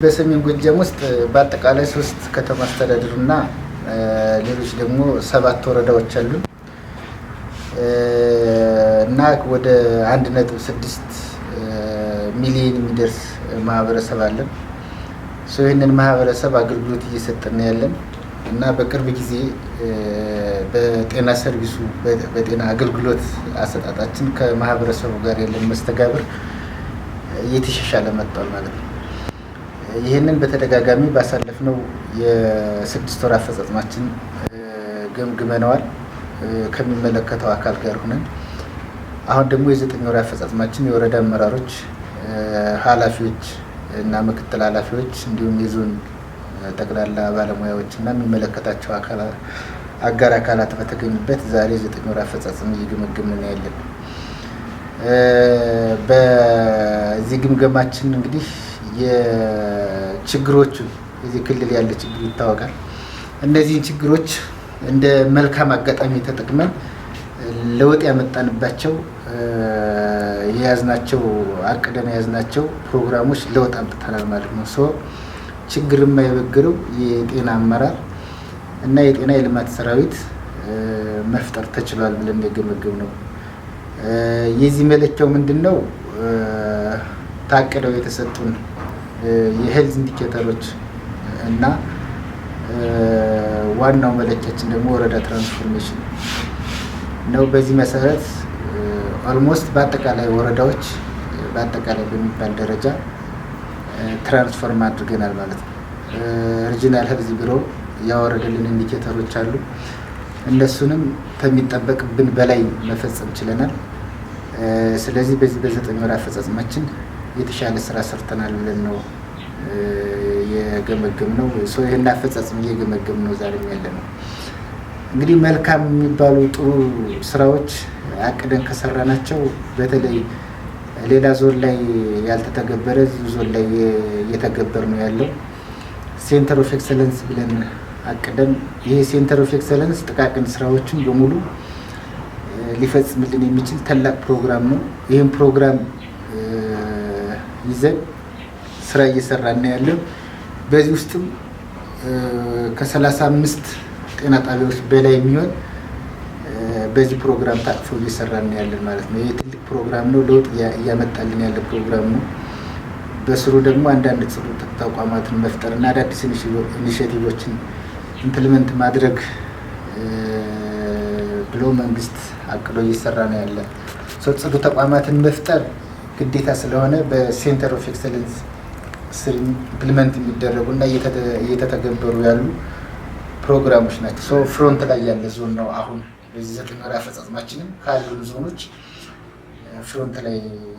በሰሜን ጎጃም ውስጥ በአጠቃላይ 3 ከተማ አስተዳደርና ሌሎች ደግሞ 7 ወረዳዎች አሉ እና ወደ 1.6 ሚሊዮን የሚደርስ ማህበረሰብ አለን። ይህንን ማህበረሰብ አገልግሎት እየሰጠን ያለን እና በቅርብ ጊዜ በጤና ሰርቪሱ በጤና አገልግሎት አሰጣጣችን ከማህበረሰቡ ጋር ያለን መስተጋብር እየተሻሻለ መጥቷል ማለት ነው። ይህንን በተደጋጋሚ ባሳለፍነው የ6 ወር አፈጻጸማችን ገምግመነዋል ከሚመለከተው አካል ጋር ሆነን። አሁን ደግሞ የ9 ወር አፈጻጸማችን የወረዳ አመራሮች፣ ኃላፊዎች እና ምክትል ኃላፊዎች እንዲሁም የዞን ጠቅላላ ባለሙያዎች እና የሚመለከታቸው አጋር አካላት በተገኙበት ዛሬ 9 ወር አፈጻጸም እየገመገምን ያለን። በዚህ ግምገማችን እንግዲህ የችግሮቹ እዚህ ክልል ያለ ችግር ይታወቃል። እነዚህን ችግሮች እንደ መልካም አጋጣሚ ተጠቅመን ለውጥ ያመጣንባቸው የያዝናቸው አቅደን የያዝናቸው ፕሮግራሞች ለውጥ አምጥተናል ማለት ነው። ችግር የማይበግረው የጤና አመራር እና የጤና የልማት ሰራዊት መፍጠር ተችሏል ብለን የገመገምነው። የዚህ መለኪያው ምንድነው? ታቅደው የተሰጡን የሄልዝ ኢንዲኬተሮች እና ዋናው መለኪያችን ደግሞ ወረዳ ትራንስፎርሜሽን ነው። በዚህ መሰረት ኦልሞስት በአጠቃላይ ወረዳዎች በአጠቃላይ በሚባል ደረጃ ትራንስፎርም አድርገናል ማለት ነው። ሪጂናል ሄልዝ ቢሮ ያወረደልን ኢንዲኬተሮች አሉ። እነሱንም ከሚጠበቅብን በላይ መፈጸም ችለናል። ስለዚህ በዚህ በ9 ወር አፈጻጸማችን የተሻለ ስራ ሰርተናል ብለን ነው የገመገምነው። ይሄን አፈጻጸም እየገመገምን ነው ዛሬም ያለነው። እንግዲህ መልካም የሚባሉ ጥሩ ስራዎች አቅደን ከሰራናቸው በተለይ ሌላ ዞን ላይ ያልተተገበረ ዞን ላይ እየተገበር ነው ያለው ሴንተር ኦፍ ኤክሰለንስ ብለን አቅደን፣ ይሄ ሴንተር ኦፍ ኤክሰለንስ ጥቃቅን ስራዎችን በሙሉ ሊፈጽምልን የሚችል ታላቅ ፕሮግራም ነው። ይህም ፕሮግራም ይዘን ስራ እየሰራን ያለን። በዚህ ውስጥም ከ35 ጤና ጣቢያዎች በላይ የሚሆን በዚህ ፕሮግራም ታቅፎ እየሰራን ያለን ማለት ነው። ይህ ትልቅ ፕሮግራም ነው። ለውጥ እያመጣልን ያለ ፕሮግራም ነው። በስሩ ደግሞ አንዳንድ ጽኑ ተቋማትን መፍጠር እና አዳዲስ ኢኒሼቲቮችን ኢምፕሊመንት ማድረግ ብሎ መንግስት አቅዶ እየሰራ ነው ያለ። ጽኑ ተቋማትን መፍጠር ግዴታ ስለሆነ በሴንተር ኦፍ ኤክሰለንስ ስር ኢምፕሊመንት የሚደረጉ እና እየተተገበሩ ያሉ ፕሮግራሞች ናቸው። ፍሮንት ላይ ያለ ዞን ነው። አሁን በዚህ 9 ወር አፈጻጸማችንም ካሉን ዞኖች ፍሮንት ላይ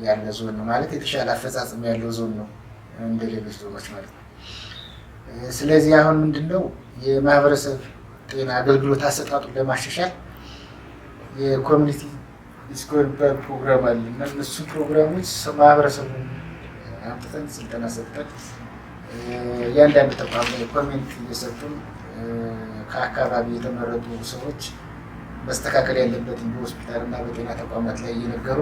ያለ ዞን ነው ማለት የተሻለ አፈጻጸም ያለው ዞን ነው እንደ ሌሎች ዞኖች ማለት ነው። ስለዚህ አሁን ምንድነው የማህበረሰብ ጤና አገልግሎት አሰጣጡን ለማሻሻል የኮሚኒቲ ስኮርበር ፕሮግራም አለ እና እነሱ ፕሮግራሞች ማህበረሰቡን አምጥተን ስልጠና ሰጥተን እያንዳንዱ ተቋም ላይ ኮሜንት እየሰጡን ከአካባቢ የተመረጡ ሰዎች መስተካከል ያለበትን በሆስፒታል እና በጤና ተቋማት ላይ እየነገሩ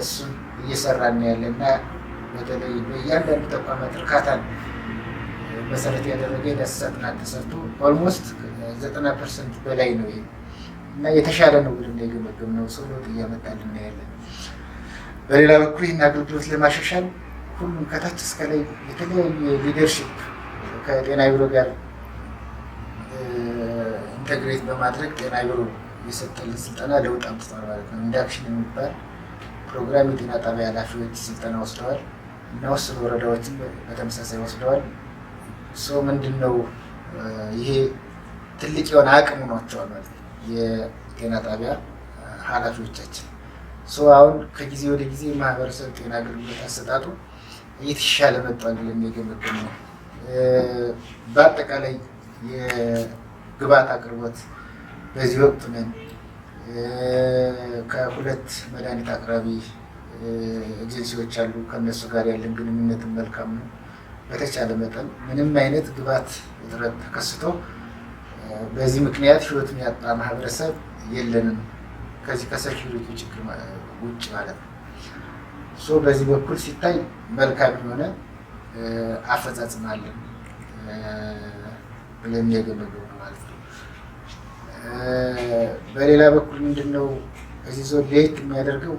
እሱን እየሰራን ያለ እና በተለይ በእያንዳንዱ ተቋማት እርካታን መሰረት ያደረገ የዳሰሳ ጥናት ተሰርቶ ኦልሞስት 90% በላይ ነው ይሄ እና የተሻለ ነው ብለን የገመገምነው። ሰው ለውጥ እያመጣልን ያለን። በሌላ በኩል ይህን አገልግሎት ለማሻሻል ሁሉም ከታች እስከ ላይ የተለያዩ ሊደርሺፕ ከጤና ቢሮ ጋር ኢንተግሬት በማድረግ ጤና ቢሮ የሰጠልን ስልጠና ለውጥ አምጥቷል ማለት ነው። ኢንዳክሽን የሚባል ፕሮግራም የጤና ጣቢያ ኃላፊዎች ስልጠና ወስደዋል እና ውስን ወረዳዎችን በተመሳሳይ ወስደዋል። ምንድን ነው ይሄ ትልቅ የሆነ አቅም ሆኗቸዋል ማለት ነው የጤና ጣቢያ ኃላፊዎቻችን። አሁን ከጊዜ ወደ ጊዜ ማህበረሰብ ጤና አገልግሎት አሰጣጡ እየተሻለ መጥቷል ብለን የገመገም ነው። በአጠቃላይ የግብዓት አቅርቦት በዚህ ወቅት ነን ከ2 መድኃኒት አቅራቢ ኤጀንሲዎች አሉ። ከነሱ ጋር ያለን ግንኙነት መልካም ነው። በተቻለ መጠን ምንም አይነት ግብዓት እጥረት ተከስቶ በዚህ ምክንያት ህይወቱን ያጣ ማህበረሰብ የለንም ከዚህ ከሴኩሪቲ ችግር ውጭ ማለት ነው። በዚህ በኩል ሲታይ መልካም የሆነ አፈጻጸም አለን ብለን የገመገሙ ነው ማለት ነው። በሌላ በኩል ምንድነው እዚህ ዞን ለየት የሚያደርገው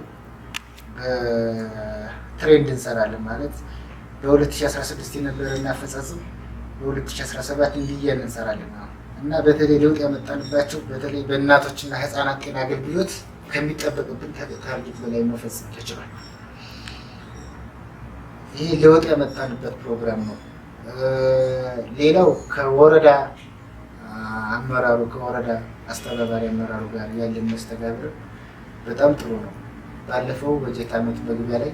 ትሬንድ እንሰራለን ማለት በ2016 የነበረን አፈጻጸም በ2017 እንዲያን እንሰራለን እና በተለይ ለውጥ ያመጣንባቸው በተለይ በእናቶችና ህፃናት ጤና አገልግሎት ከሚጠበቅብን ታርጌት በላይ መፈጸም ተችሏል። ይህ ለውጥ ያመጣንበት ፕሮግራም ነው። ሌላው ከወረዳ አመራሩ ከወረዳ አስተባባሪ አመራሩ ጋር ያለን መስተጋብር በጣም ጥሩ ነው። ባለፈው በጀት ዓመት መግቢያ ላይ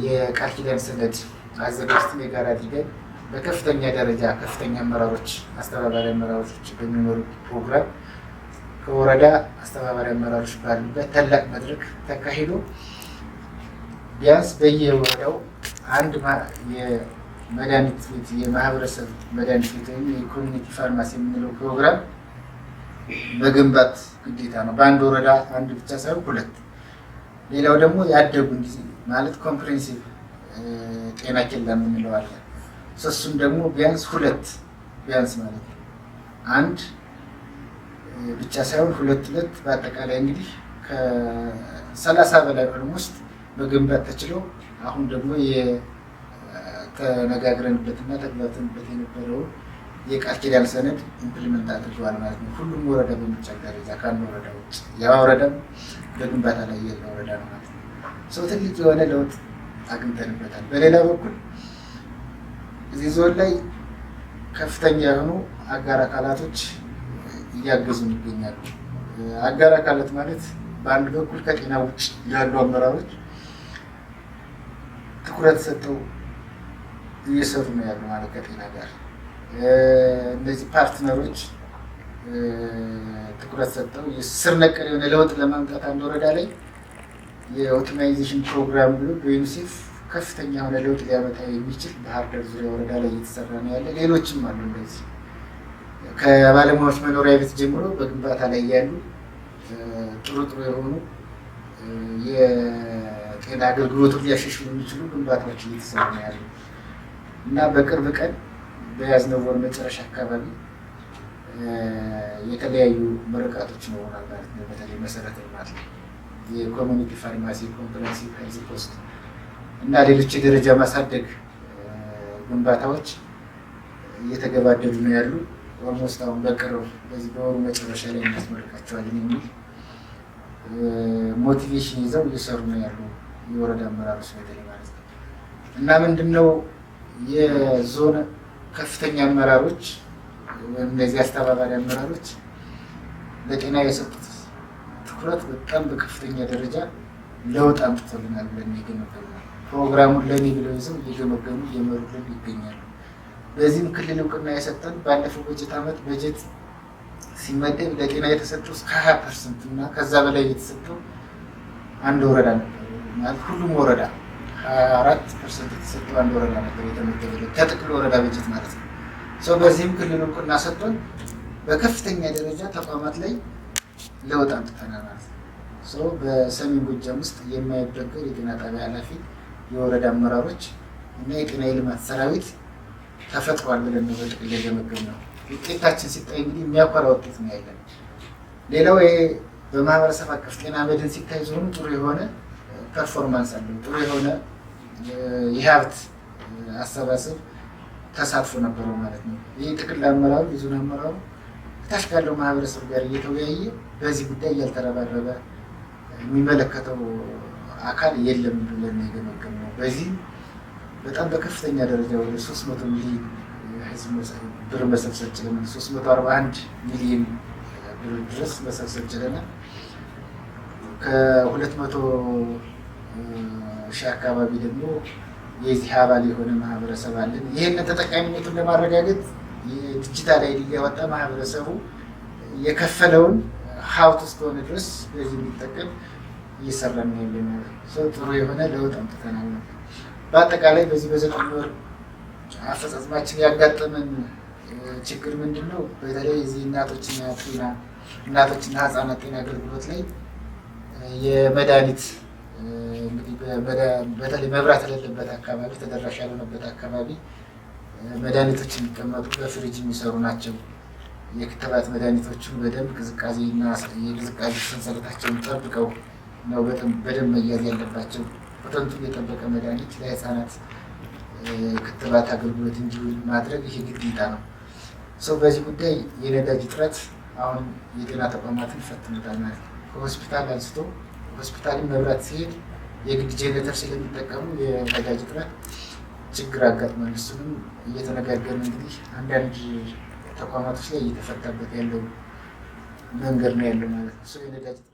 የቃል ኪዳን ሰነድ አዘጋጅተን የጋራ አድርገን በከፍተኛ ደረጃ ከፍተኛ አመራሮች አስተባባሪ አመራሮች በሚመሩት ፕሮግራም ከወረዳ አስተባባሪ አመራሮች ባሉበት ታላቅ መድረክ ተካሂዶ ቢያንስ በየወረዳው አንድ የመድኃኒት ቤት የማህበረሰብ መድኃኒት ቤት ወይም የኮሚኒቲ ፋርማሲ የምንለው ፕሮግራም መገንባት ግዴታ ነው። በአንድ ወረዳ አንድ ብቻ ሳይሆን ሁለት። ሌላው ደግሞ ያደጉ ማለት ኮምፕሬንሲቭ ጤና ኬላ የምንለው አለ። እሱም ደግሞ ቢያንስ ሁለት ቢያንስ ማለት ነው አንድ ብቻ ሳይሆን ሁለት በአጠቃላይ እንግዲህ ከ30 በላይ ኦልሞስት መገንባት ተችለው አሁን ደግሞ የተነጋግረንበትና ተግባብተንበት የነበረውን የቃል ኪዳን ሰነድ ኢምፕሊመንት አድርገዋል ማለት ነው። ሁሉም ወረዳ በሚቻል ደረጃ ከአንድ ወረዳ ውጭ ያ ወረዳም በግንባታ ላይ ያለ ወረዳ ነው ማለት ነው። ሰው ትልቅ የሆነ ለውጥ አግኝተንበታል። በሌላ በኩል እዚህ ዞን ላይ ከፍተኛ የሆኑ አጋር አካላቶች እያገዙን ይገኛሉ። አጋር አካላት ማለት በአንድ በኩል ከጤና ውጭ ያሉ አመራሮች ትኩረት ሰጥተው እየሰሩ ነው ያሉ ማለት ከጤና ጋር እነዚህ ፓርትነሮች ትኩረት ሰጥተው ስር ነቀል የሆነ ለውጥ ለማምጣት አንድ ወረዳ ላይ የኦፕቲማይዜሽን ፕሮግራም ብሎ በዩኒሴፍ ከፍተኛ የሆነ ለውጥ ሊያመጣ የሚችል ባህር ዳር ዙሪያ ወረዳ ላይ እየተሰራ ነው ያለ። ሌሎችም አሉ እንደዚህ ከባለሙያዎች መኖሪያ ቤት ጀምሮ በግንባታ ላይ ያሉ ጥሩ የሆኑ የጤና አገልግሎቱን ሊያሻሽሉ የሚችሉ ግንባታዎች እየተሰሩ ነው ያሉ እና በቅርብ ቀን በያዝነው ወር መጨረሻ አካባቢ የተለያዩ ምርቃቶች ይኖሩናል ማለት ነው። በተለይ መሰረተ ልማት የኮሚኒቲ ፋርማሲ፣ ኮምፕሬሄንሲቭ ሄልዝ ፖስት እና ሌሎች የደረጃ ማሳደግ ግንባታዎች እየተገባደዱ ነው ያሉ። ኦልሞስት አሁን በቅርብ በዚህ በወሩ መጨረሻ ላይ እናስመርቃቸዋለን የሚል ሞቲቬሽን ይዘው እየሰሩ ነው ያሉ የወረዳ አመራሮች በተለይ ማለት ነው እና ምንድነው የዞን ከፍተኛ አመራሮች እነዚህ አስተባባሪ አመራሮች ለጤና የሰጡት ትኩረት በጣም በከፍተኛ ደረጃ ለውጥ አምጥቶልናል ብለን የገመገሙ ፕሮግራሙን ለኔ ብለው ይዘው እየገመገሙ እየመሩልን ይገኛሉ። በዚህም ክልል እውቅና የሰጠን ባለፈው በጀት ዓመት በጀት ሲመደብ ለጤና የተሰጠው እስከ 20% እና ከዛ በላይ የተሰጠው አንድ ወረዳ ነበር ማለት ሁሉም ወረዳ 24% የተሰጠው አንድ ወረዳ ነበር የተመደበው ከጥቅል ወረዳ በጀት ማለት ነው። ሰው በዚህም ክልል እውቅና ሰጥቶን በከፍተኛ ደረጃ ተቋማት ላይ ለውጥ አምጥተናል ማለት ነው። ሰው በሰሜን ጎጃም ውስጥ የማይበገር የጤና ጣቢያ ኃላፊ የወረዳ አመራሮች እና የጤና የልማት ሰራዊት ተፈጥሯል ብለን ነው በጥቅል የገመገምነው። ውጤታችን ሲታይ እንግዲህ የሚያኮራ ውጤት ነው ያለን። ሌላው በማህበረሰብ አቀፍ ጤና መድን ሲታይ ዞኑ ጥሩ የሆነ ፐርፎርማንስ አለው። ጥሩ የሆነ የሀብት አሰባሰብ ተሳትፎ ነበረው ማለት ነው። ይህ ጥቅል አመራሩ የዞን አመራሩ ታች ካለው ማህበረሰብ ጋር እየተወያየ በዚህ ጉዳይ እያልተረባረበ የሚመለከተው አካል የለም ብለን የገመገምነው። በዚህ በጣም በከፍተኛ ደረጃ ወደ 300 ሚሊዮን ህዝብ ብር መሰብሰብ ችለናል። 341 ሚሊዮን ብር ድረስ መሰብሰብ ችለናል። ከ200 ሺህ አካባቢ ደግሞ የዚህ አባል የሆነ ማህበረሰብ አለን። ይህንን ተጠቃሚነቱን ለማረጋገጥ የዲጂታል አይዲ እያወጣ ማህበረሰቡ የከፈለውን ሀብት እስከሆነ ድረስ በዚህ የሚጠቀም እየሰራን ነው ያለነው። ጥሩ የሆነ ለውጥ አምጥተናል። በአጠቃላይ በዚህ በዘጠኝ ወር አፈጻጸማችን ያጋጠመን ችግር ምንድን ነው? በተለይ እዚህ እናቶችና ህፃናት ጤና አገልግሎት ላይ የመድኃኒት እንግዲህ በተለይ መብራት የሌለበት አካባቢ፣ ተደራሽ ያልሆነበት አካባቢ መድኃኒቶች የሚቀመጡ በፍሪጅ የሚሰሩ ናቸው። የክትባት መድኃኒቶቹን በደንብ ቅዝቃዜና የቅዝቃዜ ሰንሰለታቸውን ጠብቀው ነው በደንብ መያዝ ያለባቸው። ፖተንቱን የጠበቀ መድኃኒት ለህፃናት ክትባት አገልግሎት እንዲውል ማድረግ ይሄ ግዴታ ነው። ሰው በዚህ ጉዳይ የነዳጅ እጥረት አሁን የጤና ተቋማትን ይፈትኑታል ማለት ነው። ከሆስፒታል አንስቶ ሆስፒታልን መብራት ሲሄድ የግድ ጄኔሬተር ስለሚጠቀሙ የነዳጅ እጥረት ችግር አጋጥሟል። እሱንም እየተነጋገርን እንግዲህ አንዳንድ ተቋማቶች ላይ እየተፈታበት ያለው መንገድ ነው ያለው ማለት ነው።